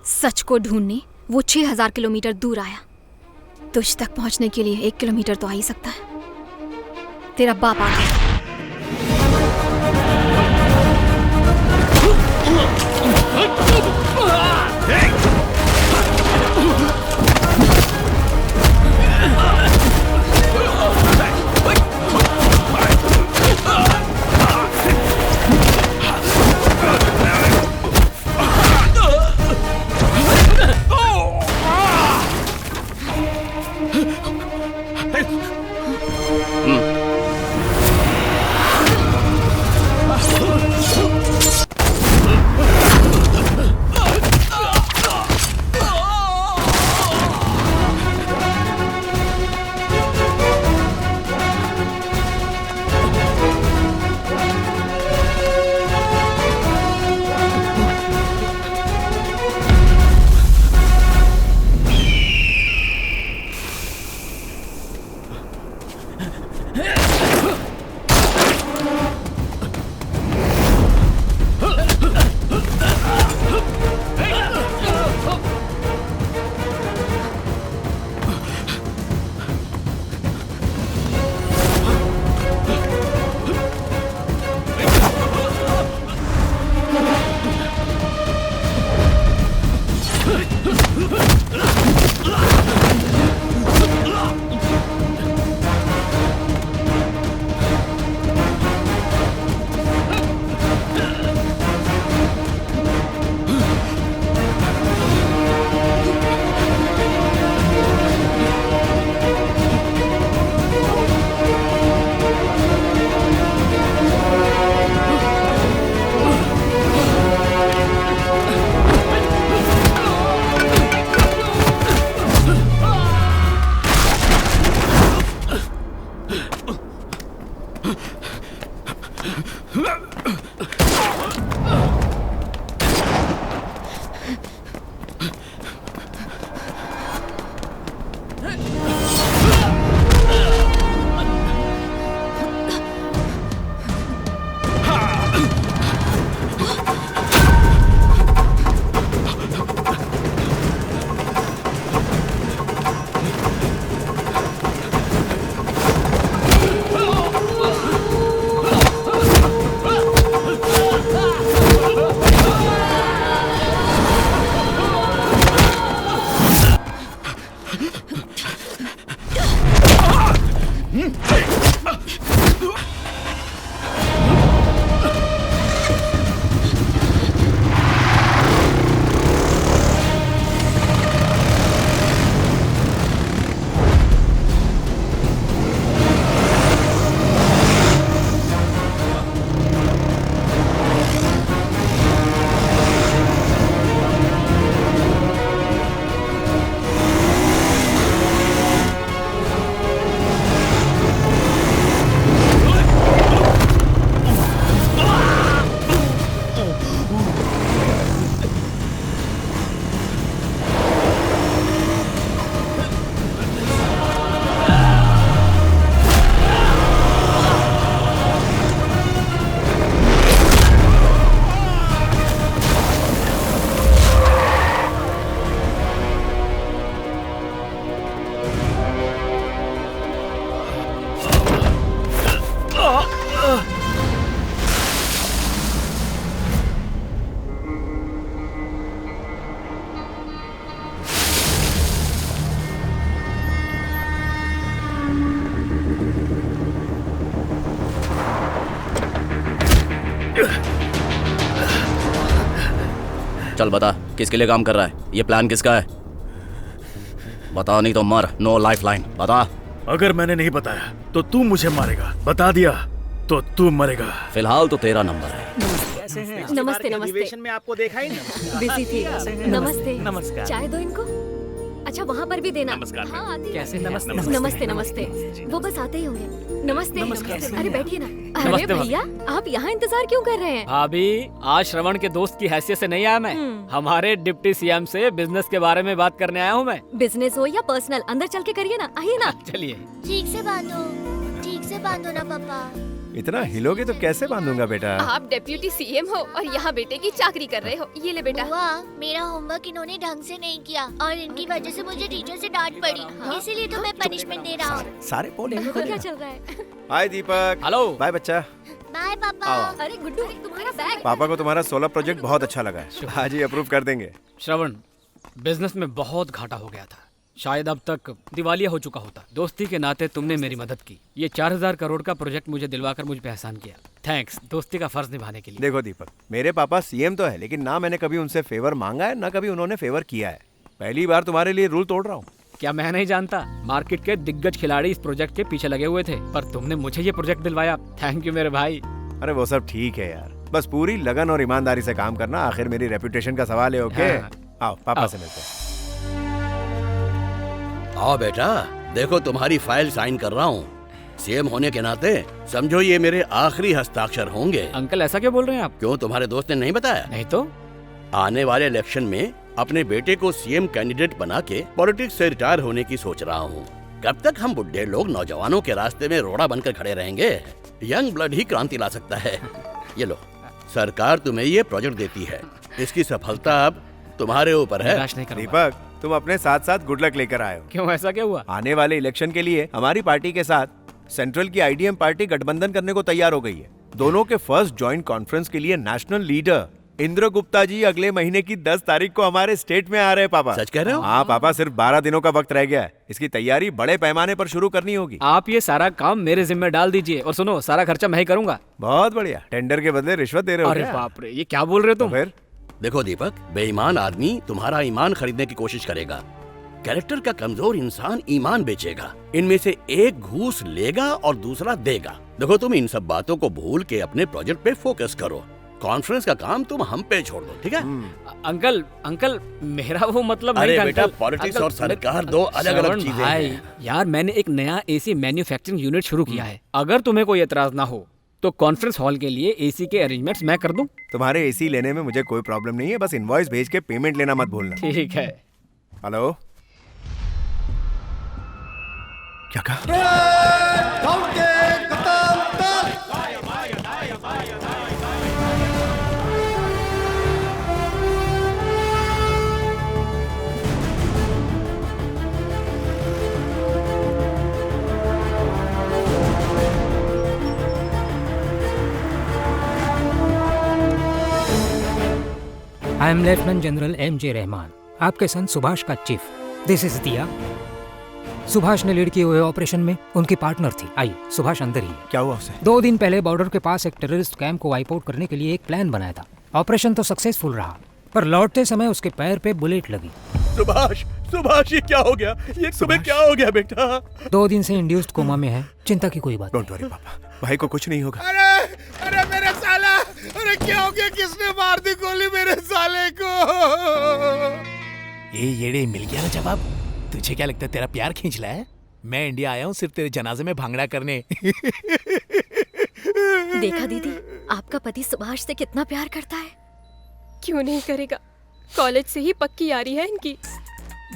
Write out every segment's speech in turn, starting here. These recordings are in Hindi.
सच को ढूंढने वो 6000 किलोमीटर दूर आया। तुझ तक पहुंचने के लिए 1 किलोमीटर तो आ ही सकता है। तेरा बाप आ गया। चल बता, किसके लिए काम कर रहा है? ये प्लान किसका है? बता नहीं तो मर। नो लाइफ लाइन, बता। अगर मैंने नहीं बताया तो तू मुझे मारेगा, बता दिया तो तू मरेगा। फिलहाल तो तेरा नंबर है। नमस्ते नमस्ते। में आपको देखा ही नहीं। बिजी थी। नमस्ते। नमस्कार। चाय दो इनको। अच्छा वहाँ पर भी देना। नमस्कार। हाँ आती है। कैसे हैं? नमस्ते नमस्ते। वो बस आते ही होंगे। नमस्ते। अरे बैठिए ना। अरे नमस्ते, भैया आप यहाँ इंतजार क्यों कर रहे हैं? भाभी, आज श्रवण के दोस्त की हैसियत से नहीं आया मैं। हमारे डिप्टी सीएम से बिजनेस के बारे में बात करने आया हूँ मैं। बिजनेस हो या पर्सनल, अंदर चल के करिए ना। आइए ना। चलिए। ठीक से बांधो ना पापा। इतना हिलोगे तो कैसे बांधूंगा बेटा? आप डेप्यूटी सीएम हो और यहाँ बेटे की चाकरी कर रहे हो। ये ले बेटा। बुआ, मेरा होमवर्क इन्होंने ढंग से नहीं किया और इनकी वजह से मुझे टीचर से डांट पड़ी, इसीलिए तो मैं पनिशमेंट दे रहा हूँ। सारे बोले। क्या चल रहा है? हाय दीपक। हेलो। बाय बच्चा। बाय पापा। अरे गुड्डू, तुम्हारा बैग। पापा को तुम्हारा सोलर प्रोजेक्ट बहुत अच्छा लगा है, आज ही अप्रूव कर देंगे। श्रवण, बिजनेस में बहुत घाटा हो गया था, शायद अब तक दिवालिया हो चुका होता। दोस्ती के नाते तुमने मेरी मदद की। ये 4000 करोड़ का प्रोजेक्ट मुझे दिलवाकर मुझ पे एहसान किया। थैंक्स, दोस्ती का फर्ज निभाने के लिए। देखो दीपक, मेरे पापा सीएम तो है, लेकिन ना मैंने कभी उनसे फेवर मांगा है, ना कभी उन्होंने फेवर किया है। पहली बार तुम्हारे लिए रूल तोड़ रहा हूँ। क्या मैं नहीं जानता? मार्केट के दिग्गज खिलाड़ी इस प्रोजेक्ट के पीछे लगे हुए थे, पर तुमने मुझे ये प्रोजेक्ट दिलवाया। थैंक यू मेरे भाई। अरे वो सब ठीक है यार, बस पूरी लगन और ईमानदारी से काम करना, आखिर मेरी रेपुटेशन का सवाल है। ओके हाँ। आओ पापा आओ। से मिलते हैं। आओ बेटा, देखो तुम्हारी फाइल साइन कर रहा हूँ। सीएम होने के नाते समझो ये मेरे आखिरी हस्ताक्षर होंगे। अंकल ऐसा क्यों बोल रहे हैं आप? क्यों, तुम्हारे दोस्त ने नहीं बताया? नहीं तो। आने वाले इलेक्शन में अपने बेटे को सीएम कैंडिडेट बना के पॉलिटिक्स से रिटायर होने की सोच रहा हूँ। कब तक हम बुढ़े लोग नौजवानों के रास्ते में रोड़ा बनकर खड़े रहेंगे? यंग ब्लड ही क्रांति ला सकता है। ये लो, सरकार तुम्हें ये प्रोजेक्ट देती है, इसकी सफलता अब तुम्हारे ऊपर है। निराश नहीं करूंगा। दीपक, तुम अपने साथ साथ गुड लक लेकर आए हो। क्यों, ऐसा क्या हुआ? आने वाले इलेक्शन के लिए हमारी पार्टी के साथ सेंट्रल की आईडीएम पार्टी गठबंधन करने को तैयार हो गई है। दोनों के फर्स्ट जॉइंट कॉन्फ्रेंस के लिए नेशनल लीडर इंद्र गुप्ता जी अगले महीने की 10 तारीख को हमारे स्टेट में आ रहे हैं। पापा सच कह रहे हो? हाँ पापा, सिर्फ 12 दिनों का वक्त रह गया है। इसकी तैयारी बड़े पैमाने पर शुरू करनी होगी। आप ये सारा काम मेरे जिम्मे डाल दीजिए, और सुनो, सारा खर्चा मैं ही करूंगा। बहुत बढ़िया, टेंडर के बदले रिश्वत दे रहे हो अरे क्या? बाप रे, ये क्या बोल रहे हो तो तुम? फिर देखो दीपक, बेईमान आदमी तुम्हारा ईमान खरीदने की कोशिश करेगा, कैरेक्टर का कमजोर इंसान ईमान बेचेगा। इनमें से एक घूस लेगा और दूसरा देगा। देखो, तुम इन सब बातों को भूल के अपने प्रोजेक्ट पे फोकस करो। कॉन्फ्रेंस का काम तुम हम पे छोड़ दो, ठीक है? अंकल मेरा वो मतलब अरे नहीं था, बेटा, अंकल। पॉलिटिक्स अंकल, और सरकार दो अलग-अलग श्रवण चीजें भाई, हैं। यार मैंने एक नया एसी मैन्युफैक्चरिंग यूनिट शुरू किया है। अगर तुम्हें कोई एतराज ना हो तो कॉन्फ्रेंस हॉल के लिए एसी के अरेंजमेंट्स मैं कर दूं। तुम्हारे एसी लेने में मुझे कोई प्रॉब्लम नहीं है, बस इनवॉइस भेज के पेमेंट लेना मत भूलना। ठीक है। हेलो, क्या कहा? I am lieutenant general M.J. Rahman, आपके सन सुभाष का चीफ। दिस इज दिया। सुभाष ने लीड किए हुए ऑपरेशन में उनकी पार्टनर थी। आइए, सुभाष अंदर ही है। क्या हुआ उसे? 2 दिन पहले बॉर्डर के पास एक टेररिस्ट कैंप को वाइप आउट करने के लिए एक प्लान बनाया था। ऑपरेशन तो सक्सेसफुल रहा, पर लौटते समय उसके पैर पे बुलेट लगी। सुभाष, ये क्या हो गया? ये तुम्हें क्या हो गया बेटा? 2 दिन से इंड्यूस्ड कोमा में है। चिंता की कोई बात डोंट वरी पापा, भाई को कुछ नहीं होगा। अरे मेरे साला, अरे क्या हो गया? किसने मार दी गोली मेरे साले को? ये येड़े, मिल गया ना जवाब। तुझे क्या लगता है तेरा प्यार खींच रहा है? मैं इंडिया आया हूँ सिर्फ तेरे जनाजे में भांगड़ा करने। देखा दीदी, आपका पति सुभाष से कितना प्यार करता है। क्यों नहीं करेगा? कॉलेज से ही पक्की यारी है इनकी।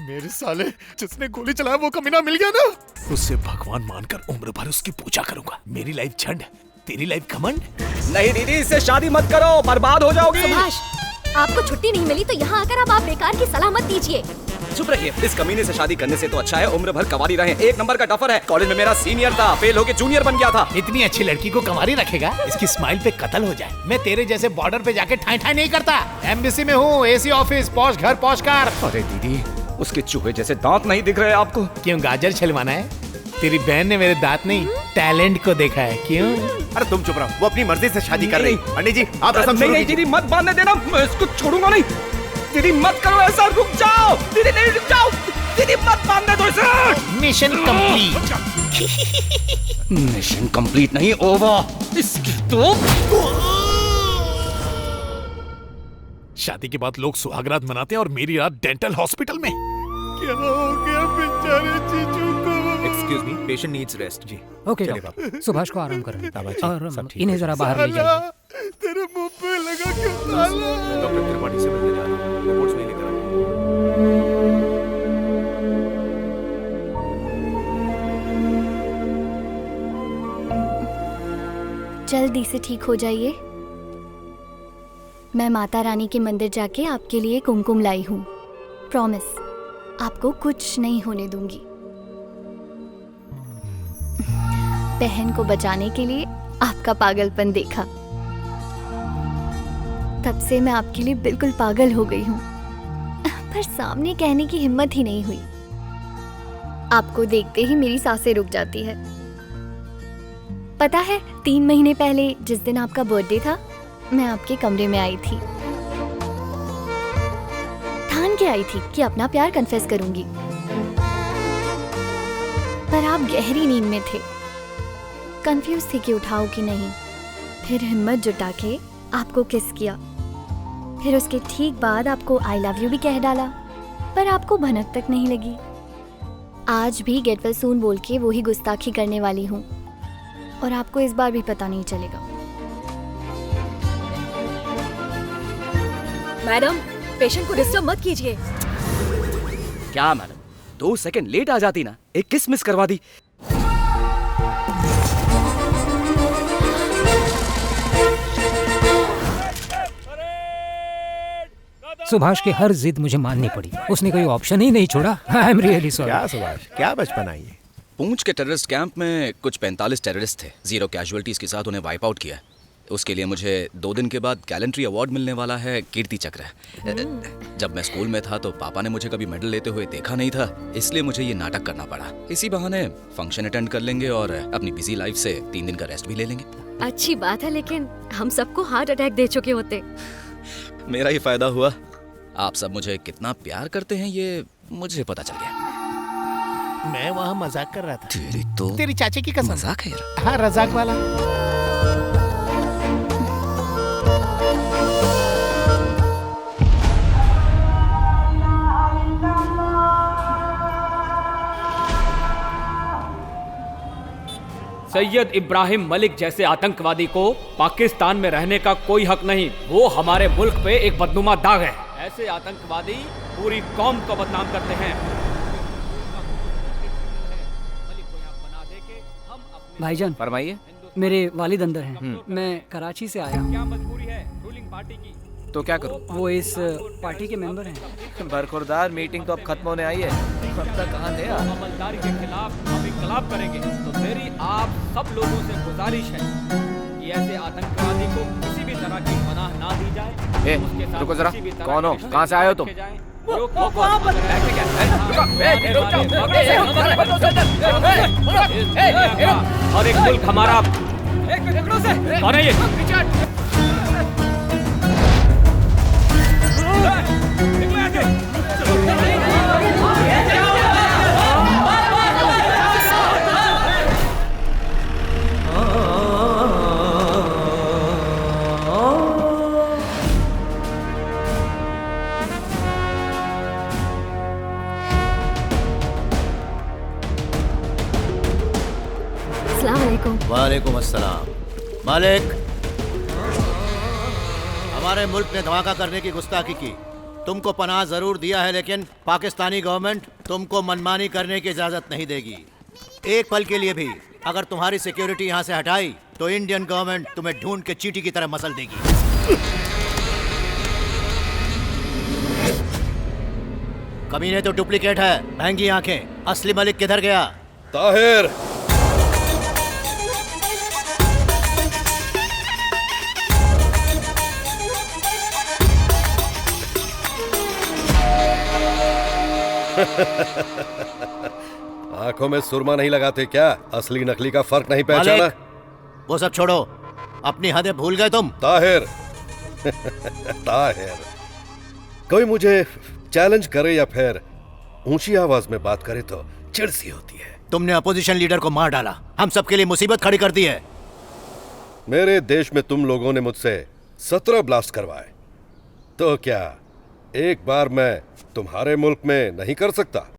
मेरे साले, जिसने गोली चलाया वो कमीना मिल गया ना? उससे भगवान मानकर उम्र भर उसकी पूजा करूंगा। मेरी लाइफ झंड, तेरी लाइफ घमंड। नहीं दीदी, इससे शादी मत करो, बर्बाद हो जाओगी। सुभाष, आपको छुट्टी नहीं मिली तो यहाँ आकर अब आप बेकार की सलाह मत दीजिए। चुप रहिए। इस कमीने से शादी करने से तो अच्छा है उम्र भर कवारी रहे। 1 नंबर का टफर है। कॉलेज में मेरा सीनियर था, फेल होके जूनियर बन गया था। इतनी अच्छी लड़की को कंवारी रखेगा? इसकी स्माइल पे कत्ल हो जाए। मैं तेरे जैसे बॉर्डर पे जाके ठाई ठाई नहीं करता। एम्बेसी में हूँ, एसी ऑफिस, पॉश घर, पॉश कार। अरे दीदी, उसके चूहे जैसे दांत नहीं दिख रहे आपको? क्यों, गाजर छलवाना है? तेरी बहन ने मेरे दांत नहीं, टैलेंट को देखा है। क्यों? अरे तुम चुप रहो, वो अपनी मर्जी से शादी कर रही। पंडित जी, आप रस्म नहीं शुरू नहीं कीजिए। दीदी, मत बांधने देना, मैं इसको छोड़ूंगा नहीं। दीदी मत करो ऐसा, रुक जाओ। दीदी नहीं, रुक जाओ। दीदी मत बांधने दो इसे। Mission complete. मिशन कंप्लीट नहीं, ओवर। इसकी तो शादी के बाद लोग सुहागरात मनाते हैं और मेरी रात डेंटल हॉस्पिटल में। क्या हो गया बेचारे जीजू को? Excuse me, patient needs rest. जी ओके, चलिए डॉक्टर, सुभाष को आराम करने और सब ठीक इन्हें जरा बाहर ले जाइए। तेरे मुंह पे लगा क्यों ताला? डॉक्टर त्रिपाठी से मिलने जा रहा हूँ, रिपोर्ट्स नहीं लेकर आऊँ। जल्दी से ठीक हो जाइए। मैं माता रानी के मंदिर जाके आपके लिए कुमकुम लाई हूँ। प्रॉमिस, आपको कुछ नहीं होने दूंगी। बहन को बचाने के लिए आपका पागलपन देखा, तब से मैं आपके लिए बिल्कुल पागल हो गई हूँ, पर सामने कहने की हिम्मत ही नहीं हुई। आपको देखते ही मेरी सांसें रुक जाती है। पता है, 3 महीने पहले जिस दिन आपका बर्थडे था, मैं आपके कमरे में आई थी। ठान के आई थी कि अपना प्यार कन्फेस करूंगी, पर आप गहरी नींद में थे। कंफ्यूज थे कि उठाओ कि नहीं। फिर हिम्मत जुटा के आपको किस किया। फिर उसके ठीक बाद आपको आई लव यू भी कह डाला, पर आपको भनक तक नहीं लगी। आज भी गेट वेल सून बोल के वही गुस्ताखी करने वाली हूँ, और आपको इस बार भी पता नहीं चलेगा। मैडम, पेशेंट को डिस्टर्ब मत कीजिए। क्या मैडम, 2 सेकंड लेट आ जाती ना, एक किस मिस करवा दी। सुभाष की हर जिद मुझे माननी पड़ी। उसने कोई ऑप्शन ही नहीं छोड़ा। I am really sorry. क्या सुभाष, क्या बचपन आई है। पूंछ के टेररिस्ट कैंप में कुछ 45 टेररिस्ट थे। 0 कैजुअलिटीज के साथ उन्हें वाइप आउट किया। उसके लिए मुझे 2 दिन के बाद गैलेंट्री अवार्ड मिलने वाला है, कीर्ति चक्र। जब मैं स्कूल में था तो पापा ने मुझे कभी मेडल लेते हुए देखा नहीं था, इसलिए मुझे ये नाटक करना पड़ा। इसी बहाने फंक्शन अटेंड कर लेंगे और अपनी बिजी लाइफ से 3 दिन का रेस्ट भी ले लेंगे। अच्छी बात है, लेकिन हम सबको हार्ट अटैक दे चुके होते। मेरा ही फायदा हुआ। आप सब मुझे कितना प्यार करते हैं ये मुझे पता चल गया। मैं वहाँ मजाक कर रहा था। तेरी तो तेरी चाचे की कसम। मजाक है यार। हाँ, रजाक वाला। सैयद इब्राहिम मलिक जैसे आतंकवादी को पाकिस्तान में रहने का कोई हक नहीं। वो हमारे मुल्क पे एक बदनुमा दाग है। ऐसे आतंकवादी पूरी कौम को बदनाम करते हैं। भाईजान फरमाइए। मेरे वालिद अंदर हैं। मैं कराची से आया हूँ। क्या मजबूरी है रूलिंग पार्टी की? तो क्या करूं? वो इस पार्टी के मेंबर हैं। बरखुरदार, मीटिंग तो अब खत्म होने आई है, अब तक कहाँ थे आप? अमलदारी के खिलाफ हम इंकलाब करेंगे। तो मेरी आप सब लोगों से गुजारिश है कि ऐसे आतंकवादी को किसी भी तरह की पनाह ना दी जाए। रुको जरा, कौन हो, कहाँ से आए हो तुम? और एक मुल्क हमारा। कौन है ये? वालेकुम अस्सलाम। मालिक, हमारे मुल्क ने धमाका करने की गुस्ताखी की। तुमको पनाह जरूर दिया है, लेकिन पाकिस्तानी गवर्नमेंट तुमको मनमानी करने की इजाजत नहीं देगी। एक पल के लिए भी अगर तुम्हारी सिक्योरिटी यहाँ से हटाई तो इंडियन गवर्नमेंट तुम्हें ढूंढ के चींटी की तरह मसल देगी। कमीने तो डुप्लीकेट है, महंगी आंखें। असली मलिक किधर गया? ताहिर, आंखों में सुरमा नहीं लगाते क्या? असली नकली का फर्क नहीं पहचाना? वो सब छोड़ो, अपनी हदें भूल गए तुम। ताहिर ताहिर, कोई मुझे चैलेंज करे या फिर ऊंची आवाज में बात करे तो चिढ़ सी होती है। तुमने अपोजिशन लीडर को मार डाला, हम सबके लिए मुसीबत खड़ी कर दी है। मेरे देश में तुम लोगों ने मुझसे 17 ब्लास्ट करवाए, तो क्या एक बार मैं तुम्हारे मुल्क में नहीं कर सकता?